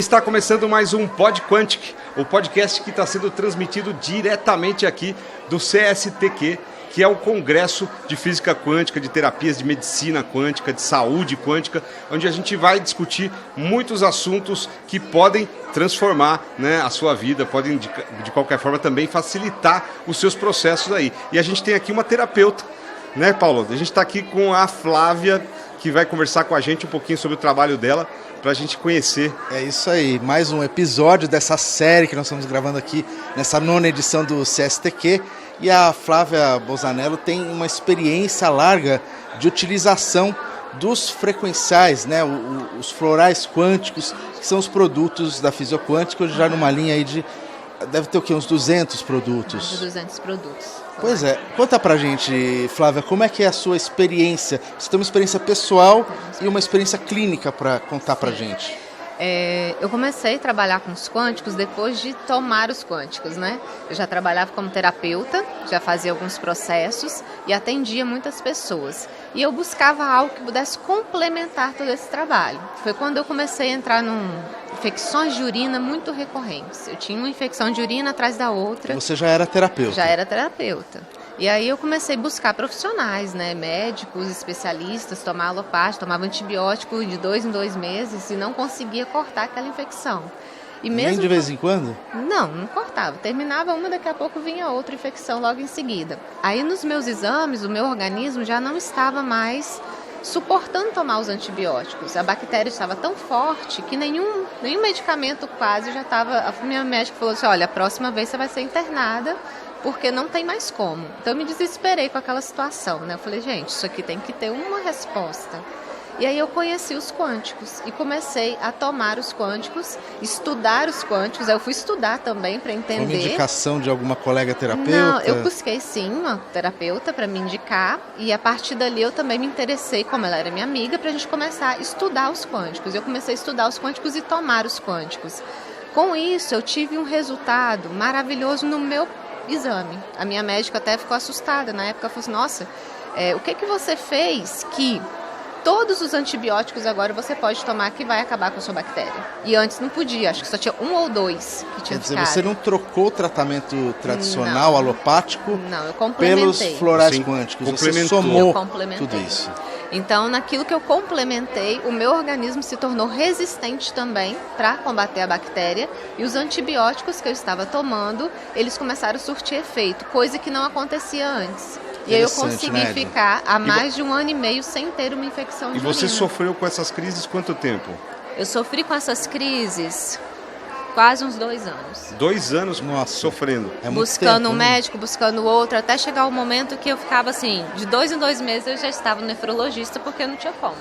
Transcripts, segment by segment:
Está começando mais um Pod Quantic, o podcast que está sendo transmitido diretamente aqui do CSTQ, que é o Congresso de Física Quântica, de Terapias de Medicina Quântica, de Saúde Quântica, onde a gente vai discutir muitos assuntos que podem transformar, né, a sua vida, podem de qualquer forma também facilitar os seus processos aí. E a gente tem aqui uma terapeuta, né, Paulo? A gente está aqui com a Flávia, que vai conversar com a gente um pouquinho sobre o trabalho dela, para a gente conhecer. É isso aí, mais um episódio dessa série que nós estamos gravando aqui nessa 9ª edição do CSTQ. E a Flávia Bosanello tem uma experiência larga de utilização dos frequenciais, né, os florais quânticos, que são os produtos da Fisioquântica, já numa linha aí de, deve ter o quê, uns 200 produtos. Mais de 200 produtos. Pois é, conta pra gente, Flávia, como é que é a sua experiência? Você tem uma experiência pessoal e uma experiência clínica para contar pra gente. Eu comecei a trabalhar com os quânticos depois de tomar os quânticos, né? Eu já trabalhava como terapeuta, já fazia alguns processos e atendia muitas pessoas. E eu buscava algo que pudesse complementar todo esse trabalho. Foi quando eu comecei a entrar em infecções de urina muito recorrentes. Eu tinha uma infecção de urina atrás da outra. Você já era terapeuta? Já era terapeuta. E aí eu comecei a buscar profissionais, né, médicos, especialistas, tomar alopático, tomava antibiótico de 2 em 2 meses e não conseguia cortar aquela infecção. E mesmo nem de vez em quando? Não cortava. Terminava uma, daqui a pouco vinha outra infecção logo em seguida. Aí nos meus exames, o meu organismo já não estava mais suportando tomar os antibióticos. A bactéria estava tão forte que nenhum medicamento quase já estava... A minha médica falou assim, olha, a próxima vez você vai ser internada, porque não tem mais como. Então eu me desesperei com aquela situação, né? Eu falei, gente, isso aqui tem que ter uma resposta. E aí eu conheci os quânticos e comecei a tomar os quânticos, estudar os quânticos. Aí eu fui estudar também para entender. Uma indicação de alguma colega terapeuta? Não, eu busquei sim uma terapeuta para me indicar e a partir dali eu também me interessei, como ela era minha amiga, para a gente começar a estudar os quânticos. Eu comecei a estudar os quânticos e tomar os quânticos. Com isso eu tive um resultado maravilhoso no meu exame. A minha médica até ficou assustada. Na época ela falou assim, nossa, o que você fez que todos os antibióticos agora você pode tomar que vai acabar com a sua bactéria? E antes não podia, acho que só tinha 1 ou 2 que tinha ficado. Quer dizer, você não trocou o tratamento tradicional, não, alopático, não, eu complementei. pelos florais quânticos, você somou tudo isso. Então, naquilo que eu complementei, o meu organismo se tornou resistente também para combater a bactéria e os antibióticos que eu estava tomando, eles começaram a surtir efeito, coisa que não acontecia antes. E aí eu consegui ficar há mais de 1 ano e meio sem ter uma infecção de urina. E você sofreu com essas crises quanto tempo? Eu sofri com essas crises quase uns 2 anos. 2 anos, nossa, sofrendo. É muito buscando tempo, um médico, buscando outro, até chegar o momento que eu ficava assim, de 2 em 2 meses eu já estava no nefrologista porque não tinha como.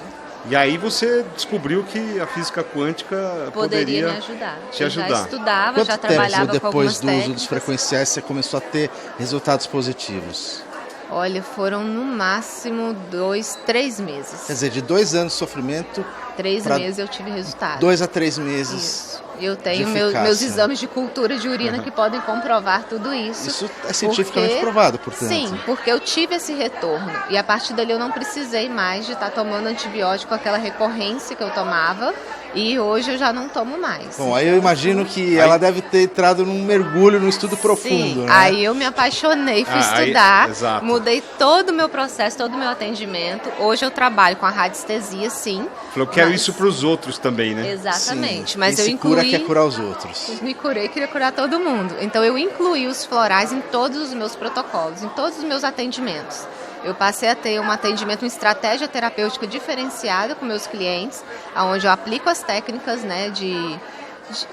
E aí você descobriu que a física quântica poderia me ajudar. te ajudar. Já estudava, Quanto já trabalhava tempo com algumas depois do uso técnicas. dos frequenciais você começou a ter resultados positivos? Olha, foram no máximo 2, 3 meses. Quer dizer, de 2 anos de sofrimento... 3 meses eu tive resultado. 2 a 3 meses. Isso. Eu tenho de meus exames de cultura de urina que podem comprovar tudo isso. Isso é cientificamente provado, portanto. Sim, porque eu tive esse retorno. E a partir dali eu não precisei mais de estar tomando antibiótico, aquela recorrência que eu tomava. E hoje eu já não tomo mais. Bom, aí eu imagino que ela deve ter entrado num mergulho, num estudo profundo, né? Aí eu me apaixonei, fui estudar, exato. Mudei todo o meu processo, todo o meu atendimento. Hoje eu trabalho com a radiestesia, sim. Falou, quero isso para os outros também, né? Exatamente, Sim. mas Quem eu se incluí... cura quer curar os outros. Me curei, queria curar todo mundo. Então eu incluí os florais em todos os meus protocolos, em todos os meus atendimentos. Eu passei a ter um atendimento, uma estratégia terapêutica diferenciada com meus clientes, onde eu aplico as técnicas, né, de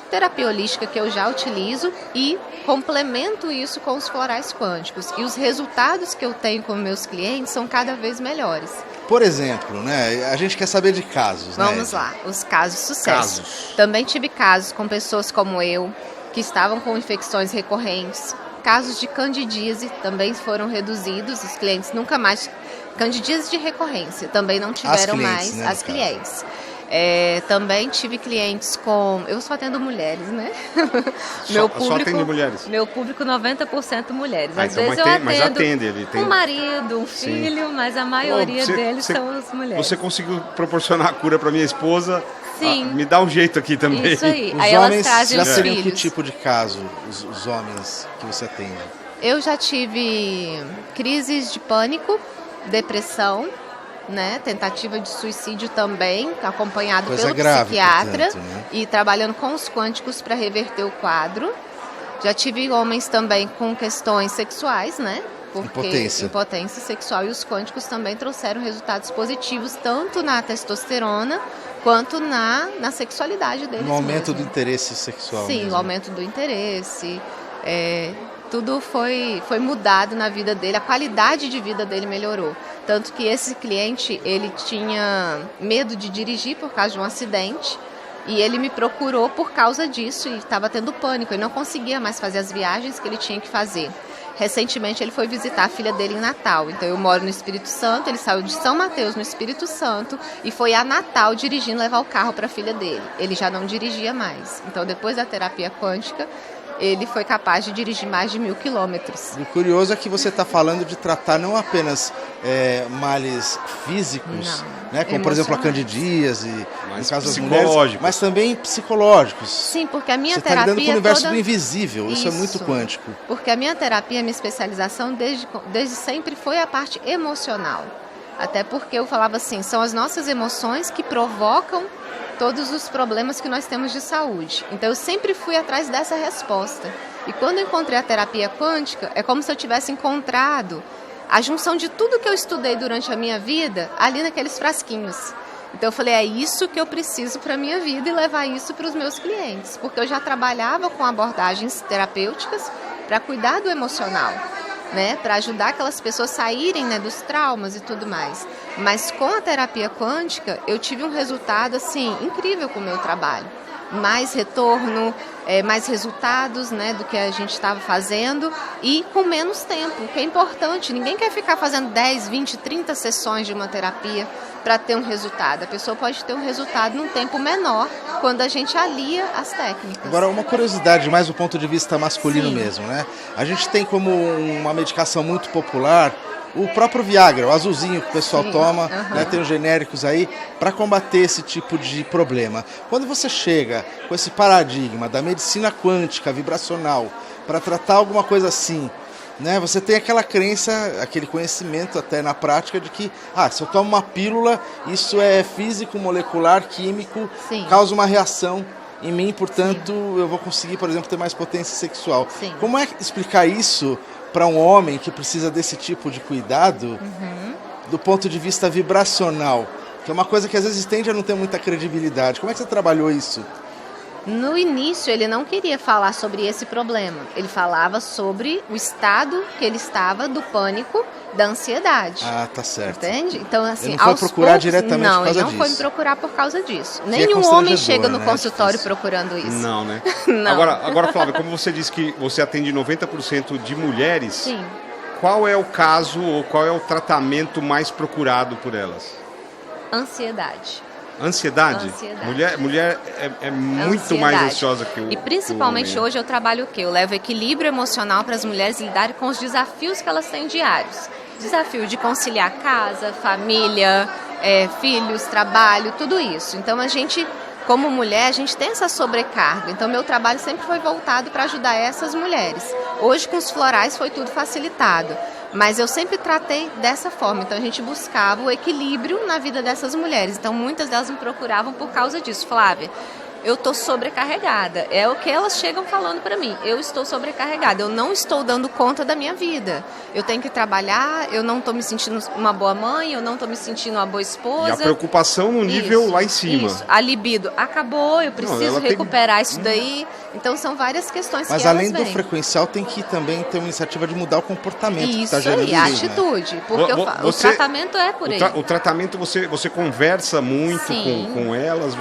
terapia holística que eu já utilizo e complemento isso com os florais quânticos. E os resultados que eu tenho com meus clientes são cada vez melhores. Por exemplo, né, a gente quer saber de casos, né? Vamos lá, os casos de sucesso. Também tive casos com pessoas como eu, que estavam com infecções recorrentes. Casos de candidíase também foram reduzidos, os clientes nunca mais... Candidíase de recorrência também não tiveram mais, né, as clientes. Também tive clientes eu só atendo mulheres, né? Só atende mulheres? Meu público 90% mulheres. Às então, vezes eu atendo mas atende, ele tem um marido, um filho, mas a maioria deles são as mulheres. Você conseguiu proporcionar a cura para minha esposa? Sim. Me dá um jeito aqui também. Isso aí. Os aí homens elas trazem já os seriam filhos. que tipo de caso, os homens que você atende? Eu já tive crises de pânico, depressão, né? Tentativa de suicídio também, acompanhado pelo psiquiatra, portanto, né? E trabalhando com os quânticos para reverter o quadro. Já tive homens também com questões sexuais, né? Porque impotência sexual, e os quânticos também trouxeram resultados positivos tanto na testosterona quanto na sexualidade deles. No aumento mesmo. do interesse sexual. Sim, mesmo. o aumento do interesse. Tudo foi mudado na vida dele, a qualidade de vida dele melhorou. Tanto que esse cliente, ele tinha medo de dirigir por causa de um acidente, e ele me procurou por causa disso e estava tendo pânico, ele não conseguia mais fazer as viagens que ele tinha que fazer. Recentemente ele foi visitar a filha dele em Natal, então eu moro no Espírito Santo, ele saiu de São Mateus no Espírito Santo e foi a Natal dirigindo levar o carro para a filha dele. Ele já não dirigia mais, então depois da terapia quântica, ele foi capaz de dirigir mais de 1.000 quilômetros. O curioso é que você está falando de tratar não apenas males físicos, né, como por exemplo a candidíase, no caso das mulheres, mas também psicológicos. Sim, porque a minha você terapia... Você está lidando com o universo do invisível, isso é muito quântico. Porque a minha terapia, a minha especialização desde sempre foi a parte emocional. Até porque eu falava assim, são as nossas emoções que provocam todos os problemas que nós temos de saúde. Então eu sempre fui atrás dessa resposta. E quando eu encontrei a terapia quântica, é como se eu tivesse encontrado a junção de tudo que eu estudei durante a minha vida ali naqueles frasquinhos. Então eu falei, é isso que eu preciso para a minha vida e levar isso para os meus clientes. Porque eu já trabalhava com abordagens terapêuticas para cuidar do emocional, né, para ajudar aquelas pessoas a saírem, né, dos traumas e tudo mais. Mas com a terapia quântica, eu tive um resultado assim, incrível com o meu trabalho. Mais retorno, mais resultados, né, do que a gente estava fazendo e com menos tempo, que é importante. Ninguém quer ficar fazendo 10, 20, 30 sessões de uma terapia para ter um resultado. A pessoa pode ter um resultado num tempo menor quando a gente alia as técnicas. Agora, uma curiosidade mais do ponto de vista masculino. Sim. Mesmo, né? A gente tem como uma medicação muito popular o próprio Viagra, o azulzinho que o pessoal toma, né, tem os genéricos aí, para combater esse tipo de problema. Quando você chega com esse paradigma da medicina quântica, vibracional, para tratar alguma coisa assim, né, você tem aquela crença, aquele conhecimento até na prática de que, se eu tomo uma pílula, isso é físico, molecular, químico, causa uma reação em mim, portanto, eu vou conseguir, por exemplo, ter mais potência sexual. Sim. Como é explicar isso para um homem que precisa desse tipo de cuidado do ponto de vista vibracional, que é uma coisa que às vezes tende a não ter muita credibilidade? Como é que você trabalhou isso? No início, ele não queria falar sobre esse problema. Ele falava sobre o estado que ele estava do pânico, da ansiedade. Ah, tá certo. Entende? Então, assim, ele não foi procurar diretamente por causa disso. Não, ele não foi me procurar por causa disso. Que Nenhum homem chega no né? consultório procurando isso. Não, né? Não. Agora, Flávia, como você disse que você atende 90% de mulheres, Sim. Qual é o caso ou qual é o tratamento mais procurado por elas? Ansiedade. Ansiedade? Mulher é muito mais ansiosa que o E principalmente homem, né? hoje eu trabalho o quê? Eu levo equilíbrio emocional para as mulheres lidarem com os desafios que elas têm diários. Desafio de conciliar casa, família, filhos, trabalho, tudo isso. Então a gente, como mulher, a gente tem essa sobrecarga. Então meu trabalho sempre foi voltado para ajudar essas mulheres. Hoje com os florais foi tudo facilitado. Mas eu sempre tratei dessa forma, então a gente buscava o equilíbrio na vida dessas mulheres. Então muitas delas me procuravam por causa disso. Flávia, eu estou sobrecarregada, é o que elas chegam falando para mim, eu estou sobrecarregada, eu não estou dando conta da minha vida. Eu tenho que trabalhar, eu não estou me sentindo uma boa mãe, eu não estou me sentindo uma boa esposa. E a preocupação no nível lá em cima. Isso, a libido acabou, eu preciso recuperar isso daí. Então são várias questões Mas que elas além do vêm. frequencial, tem que também ter uma iniciativa de mudar o comportamento. Isso que tá gerando aí, a isso, atitude. Porque o tratamento é por aí. O tratamento, você conversa muito com elas?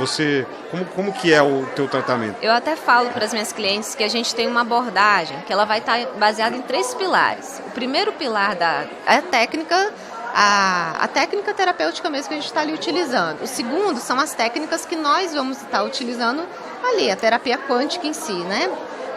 Como que é o teu tratamento? Eu até falo para as minhas clientes que a gente tem uma abordagem que ela vai estar baseada em 3 pilares. O primeiro pilar é a técnica a técnica terapêutica mesmo que a gente está ali utilizando. O segundo são as técnicas que nós vamos estar utilizando ali, a terapia quântica em si, né?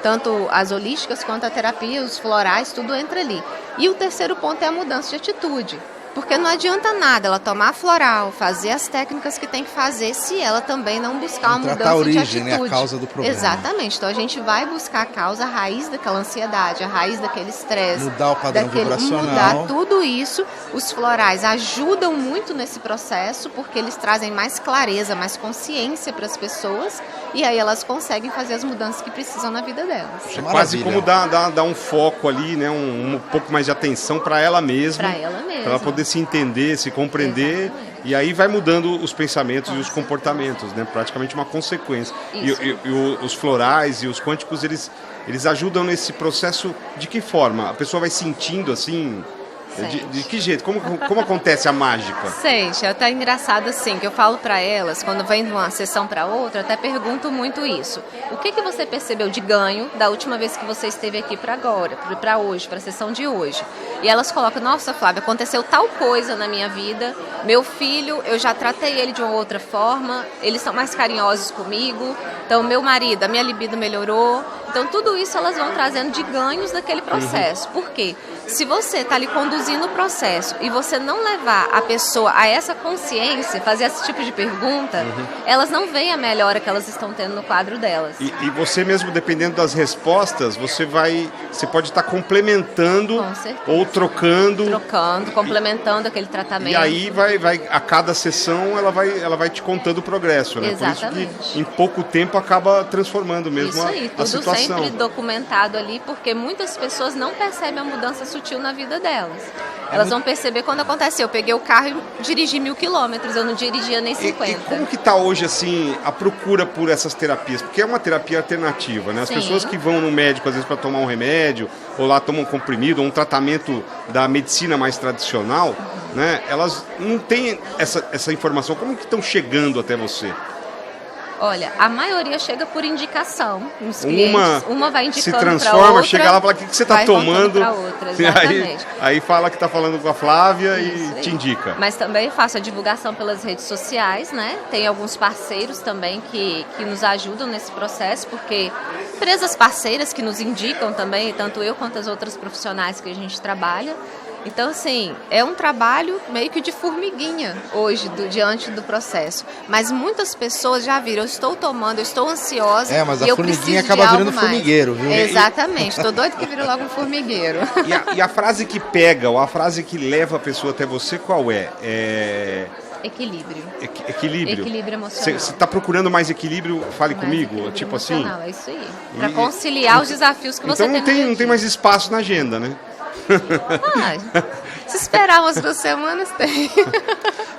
Tanto as holísticas quanto a terapia, os florais, tudo entra ali. E o terceiro ponto é a mudança de atitude. Porque não adianta nada ela tomar floral, fazer as técnicas que tem que fazer, se ela também não buscar uma mudança tratar a origem, de atitude. Né, a causa do problema. Exatamente. Então a gente vai buscar a causa, a raiz daquela ansiedade, a raiz daquele estresse. Mudar o padrão vibracional. Mudar tudo isso. Os florais ajudam muito nesse processo, porque eles trazem mais clareza, mais consciência para as pessoas. E aí elas conseguem fazer as mudanças que precisam na vida delas. É quase como dar um foco ali, né? Um pouco mais de atenção para ela mesma. Para ela mesma. Para ela poder se entender, se compreender. Exatamente. E aí vai mudando os pensamentos e os comportamentos, né? Praticamente uma consequência. E os florais e os quânticos, eles ajudam nesse processo de que forma? A pessoa vai sentindo assim... De que jeito? Como acontece a mágica? Sente, é até engraçado assim, que eu falo para elas, quando vem de uma sessão para outra, até pergunto muito isso. O que você percebeu de ganho da última vez que você esteve aqui para agora, para hoje, para a sessão de hoje? E elas colocam, nossa, Flávia, aconteceu tal coisa na minha vida, meu filho, eu já tratei ele de uma outra forma, eles são mais carinhosos comigo, então meu marido, a minha libido melhorou. Então tudo isso elas vão trazendo de ganhos daquele processo. Por quê? Se você está ali conduzindo o processo e você não levar a pessoa a essa consciência, fazer esse tipo de pergunta, elas não veem a melhora que elas estão tendo no quadro delas. E você mesmo, dependendo das respostas, você pode estar complementando ou trocando. Complementando aquele tratamento. E aí a cada sessão ela vai te contando o progresso, né? Exatamente. Por isso que em pouco tempo acaba transformando mesmo a situação. Sempre documentado ali, porque muitas pessoas não percebem a mudança sutil na vida delas. Elas vão perceber quando acontece. Eu peguei o carro e dirigi 1000 quilômetros, eu não dirigia nem 50. E como que está hoje, assim, a procura por essas terapias? Porque é uma terapia alternativa, né? As pessoas que vão no médico, às vezes, para tomar um remédio, ou lá tomam um comprimido, ou um tratamento da medicina mais tradicional, né? Elas não têm essa informação. Como que estão chegando até você? Olha, a maioria chega por indicação. Os clientes, uma vai indicando se transforma, outra, chega lá e fala o que você está tomando. Outra, exatamente. Aí fala que está falando com a Flávia e te indica. Mas também faço a divulgação pelas redes sociais, né? Tem alguns parceiros também que nos ajudam nesse processo, porque empresas parceiras que nos indicam também, tanto eu quanto as outras profissionais que a gente trabalha. Então, assim, é um trabalho meio que de formiguinha hoje, diante do processo. Mas muitas pessoas já viram, eu estou tomando, eu estou ansiosa mas e a eu formiguinha preciso acaba de virando algo mais. Formigueiro, viu? Exatamente, estou doido que vira logo um formigueiro. E a frase que pega, ou a frase que leva a pessoa até você, qual é? Equilíbrio. Equilíbrio. Equilíbrio emocional. Você está procurando mais equilíbrio? Fale comigo, tipo assim. É isso aí. Para conciliar os desafios que você tem. Então não tem mais espaço na agenda, né? Se esperar umas 2 semanas, tem.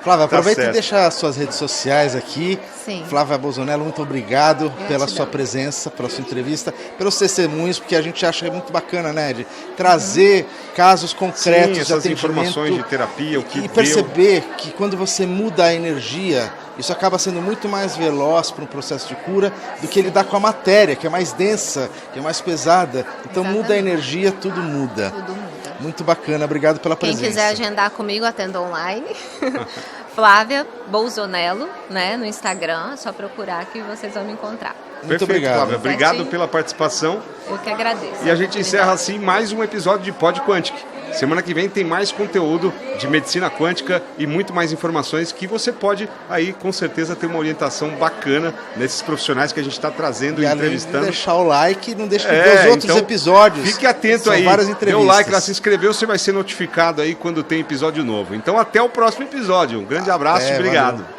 Flávia, aproveita e deixa as suas redes sociais aqui. Sim. Flávia Bolzonello, muito obrigado pela sua presença, pela sua entrevista, pelos testemunhos, porque a gente acha muito bacana, né, de trazer casos concretos de atendimento, informações de terapia, o que e perceber que quando você muda a energia, isso acaba sendo muito mais veloz para um processo de cura do que lidar com a matéria, que é mais densa, que é mais pesada. Então muda a energia, tudo muda. Tudo muda. Muito bacana, obrigado pela presença. Quem quiser agendar comigo, atendo online. Flávia Bolzonello, né, no Instagram, é só procurar que vocês vão me encontrar. Muito obrigado. Flávia, obrigado pela participação. Eu que agradeço. E a gente encerra assim mais um episódio de Pod Quantic. Semana que vem tem mais conteúdo de medicina quântica e muito mais informações que você pode aí com certeza ter uma orientação bacana nesses profissionais que a gente está trazendo e entrevistando. De deixar o like, não deixe de ver os outros episódios. Fique atento. São aí, dê o like lá, se inscreveu, você vai ser notificado aí quando tem episódio novo. Então até o próximo episódio. Um grande abraço e obrigado. Valeu.